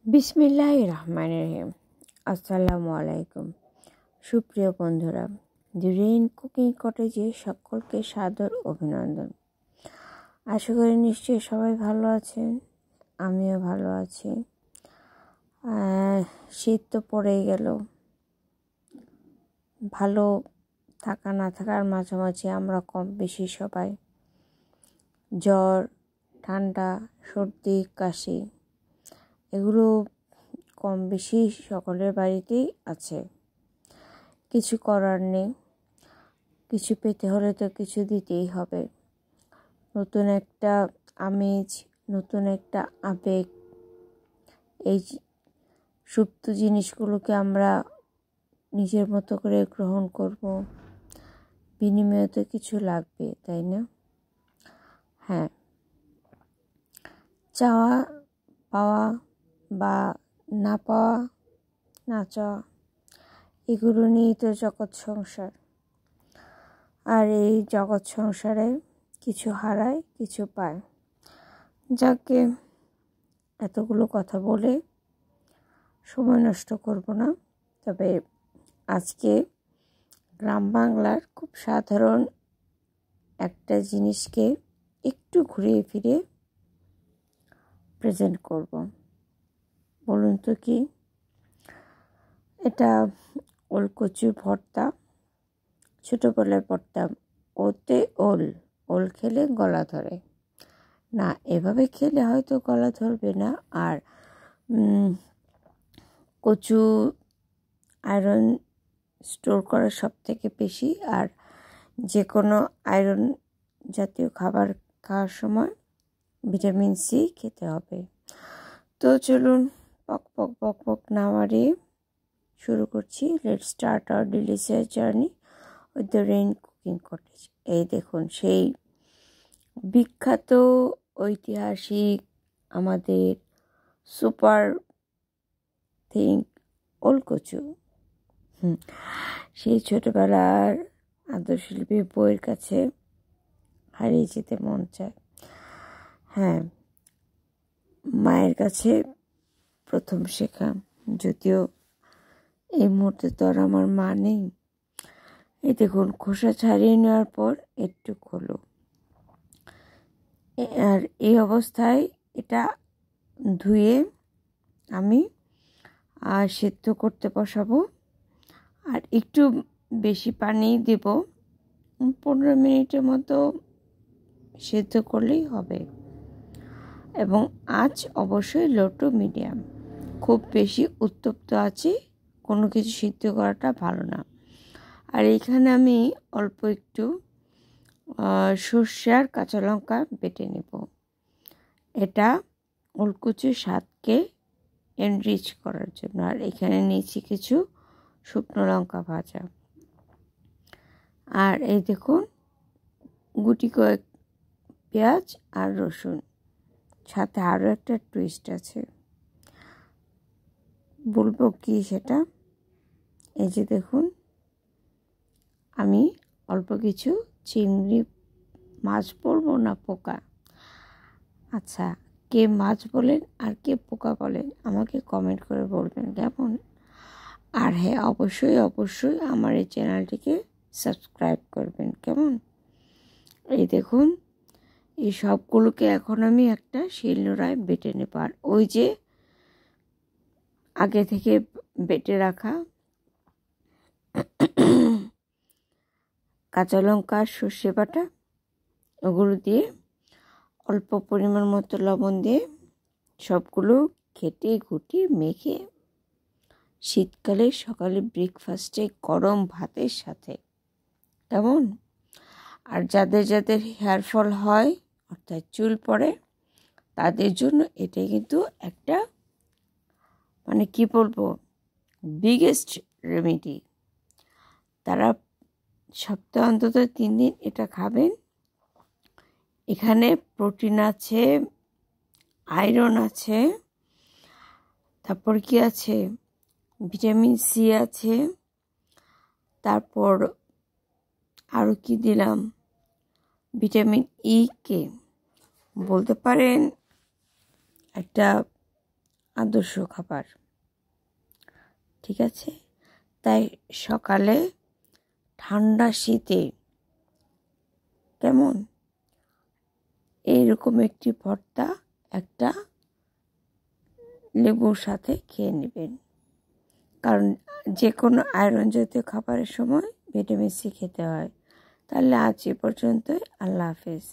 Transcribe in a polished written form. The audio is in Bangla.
বিসমিল্লাহির রহমানির রহিম। আসসালামু আলাইকুম সুপ্রিয় বন্ধুরা, দি রেইন কুকিং কটেজে সকলকে সাদর অভিনন্দন। আশা করি নিশ্চয়ই সবাই ভালো আছেন, আমিও ভালো আছি। শীত তো পড়েই গেল, ভালো থাকা না থাকার মাঝামাঝি আমরা কম বেশি সবাই জ্বর, ঠান্ডা, সর্দি, কাশি এগুলো কম বেশি সকলের বাড়িতেই আছে। কিছু করার নেই, কিছু পেতে হলে তো কিছু দিতেই হবে। নতুন একটা আমেজ, নতুন একটা আবেগ, এই সুপ্ত জিনিসগুলোকে আমরা নিজের মতো করে গ্রহণ করব। বিনিময়ে তো কিছু লাগবে, তাই না? হ্যাঁ, চাওয়া পাওয়া বা না পাওয়া, না চাওয়া, এগুলো নিয়েই তো জগৎ সংসার। আর এই জগৎ সংসারে কিছু হারায়, কিছু পায়। যাকে এতগুলো কথা বলে সময় নষ্ট করব না। তবে আজকে গ্রাম বাংলার খুব সাধারণ একটা জিনিসকে একটু ঘুরিয়ে ফিরে প্রেজেন্ট করব। বলুন তো কি? এটা ওলকচুর ভর্তা। ছোটোবেলায় পড়তাম ওতে ওল খেলে গলা ধরে না, এভাবে খেলে হয়তো গলা ধরবে না। আর কচু আয়রন স্টোর করা সব থেকে বেশি, আর যে কোনো আয়রন জাতীয় খাবার খাওয়ার সময় ভিটামিন সি খেতে হবে। তো চলুন পক পক পক পক না মারিয়ে শুরু করছি। Let's start our delicious journey with the rain cooking cottage. এই দেখুন সেই বিখ্যাত ঐতিহাসিক আমাদের সুপার থিং ওলকচু। সেই ছোটোবেলার আদর্শলিপি বইয়ের কাছে হারিয়ে যেতে মন চায়। হ্যাঁ, মায়ের কাছে প্রথম শেখা, যদিও এই মুহূর্তে তো আর আমার মা নেই। এই দেখুন খোসা ছাড়িয়ে নেওয়ার পর একটু হলো, আর এই অবস্থায় এটা ধুয়ে আমি সেদ্ধ করতে বসাবো। আর একটু বেশি পানি দেব, 15 মিনিটের মতো সেদ্ধ করলেই হবে। এবং আঁচ অবশ্যই লো টু মিডিয়াম। খুব বেশি উত্তপ্ত আছে কোনো কিছু সিদ্ধ করাটা ভালো না। আর এখানে আমি অল্প একটু সর্ষে আর কাঁচা লঙ্কা বেটে নেব। এটা ওলকচুর স্বাদকে এনরিচ করার জন্য। আর এখানে নিয়েছি কিছু শুকনো লঙ্কা ভাজা। আর এই দেখুন গুটি কয়েক পেঁয়াজ আর রসুন, সাথে আরও একটা টুইস্ট আছে, বলবো কি সেটা। এই যে দেখুন আমি অল্প কিছু চিংড়ি মাছ বলবো না পোকা, আচ্ছা কে মাছ বলেন আর কে পোকা বলেন আমাকে কমেন্ট করে বলবেন কেমন। আর হ্যাঁ, অবশ্যই অবশ্যই আমার এই চ্যানেলটিকে সাবস্ক্রাইব করবেন কেমন। এই দেখুন এই সবগুলোকে এখন আমি একটা শিলনোড়ায় বেটে নেব। আর ওই যে আগে থেকে বেটে রাখা কাঁচা লঙ্কা আর সর্ষে বাটা, ওগুলো দিয়ে অল্প পরিমাণ মতো লবণ দিয়ে সবগুলো খেটে ঘুটিয়ে মেখে শীতকালে সকালে ব্রেকফাস্টে গরম ভাতের সাথে কেমন। আর যাদের যাদের হেয়ার ফল হয় অর্থাৎ চুল পড়ে, তাদের জন্য এটাই কিন্তু একটা মানে কি বলবো বিগেস্ট রেমেডি। তারা সপ্তাহে অন্তত 3 দিন এটা খাবেন। এখানে প্রোটিন আছে, আয়রন আছে, তারপর কি আছে ভিটামিন সি আছে, তারপর আরও কি দিলাম ভিটামিন ই কে বলতে পারেন একটা আদর্শ খাবার। ঠিক আছে, তাই সকালে ঠান্ডা শীতে কেমন এইরকম একটি ভর্তা একটা লেবুর সাথে খেয়ে নেবেন, কারণ যে কোনো আয়রন জাতীয় খাবারের সময় ভিটামিন সি খেতে হয়। তাহলে আজ এ পর্যন্তই। আল্লাহ হাফেজ।